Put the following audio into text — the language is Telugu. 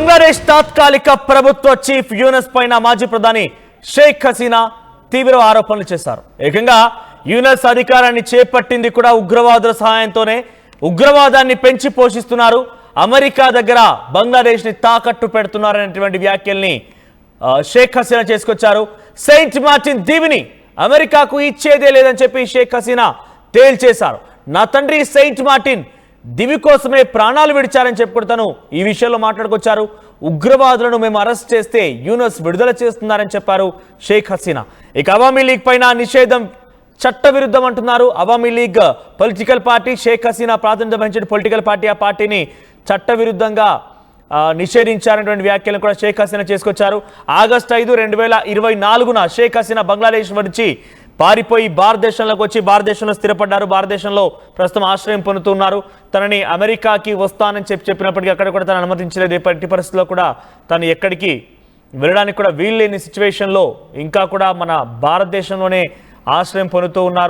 బంగ్లాదేశ్ తాత్కాలిక ప్రభుత్వ చీఫ్ యూనస్ పైన మాజీ ప్రధాని షేక్ హసీనా తీవ్ర ఆరోపణలు చేశారు. ఏకంగా యూనస్ అధికారాన్ని చేపట్టింది కూడా ఉగ్రవాదుల సహాయంతోనే, ఉగ్రవాదాన్ని పెంచి పోషిస్తున్నారు, అమెరికా దగ్గర బంగ్లాదేశ్ ని తాకట్టు పెడుతున్నారనేటువంటి వ్యాఖ్యల్ని షేక్ హసీనా చేసుకొచ్చారు. సెయింట్ మార్టిన్ దీవిని అమెరికాకు ఇచ్చేదే లేదని చెప్పి షేక్ హసీనా తేల్చేశారు. నా తండ్రి సెయింట్ మార్టిన్ దివి కోసమే ప్రాణాలు విడిచారని చెప్పుకుంటాను ఈ విషయంలో మాట్లాడుకొచ్చారు. ఉగ్రవాదులను మేము అరెస్ట్ చేస్తే యూనస్ విడుదల చేస్తున్నారని చెప్పారు షేక్ హసీనా. ఇక అవామీ లీగ్ పైన నిషేధం చట్టవిరుద్ధం అంటున్నారు. అవామీ లీగ్ పొలిటికల్ పార్టీ, షేక్ హసీనా ప్రాతినిధ్యం వహించిన పొలిటికల్ పార్టీ, ఆ పార్టీని చట్టవిరుద్ధంగా నిషేధించారనేటువంటి వ్యాఖ్యలను కూడా షేక్ హసీనా చేసుకొచ్చారు. ఆగస్టు 5, 2024 షేక్ హసీనా బంగ్లాదేశ్ నుంచి పారిపోయి భారతదేశంలోకి వచ్చి భారతదేశంలో స్థిరపడ్డారు. భారతదేశంలో ప్రస్తుతం ఆశ్రయం పొందుతున్నారు. తనని అమెరికాకి వస్తానని చెప్పినప్పటికీ అక్కడ కూడా తను అనుమతించలేదు. ఎట్టి పరిస్థితుల్లో కూడా తను ఎక్కడికి వెళ్ళడానికి కూడా వీలు లేని సిచ్యువేషన్లో ఇంకా కూడా మన భారతదేశంలోనే ఆశ్రయం పొందుతూ ఉన్నారు.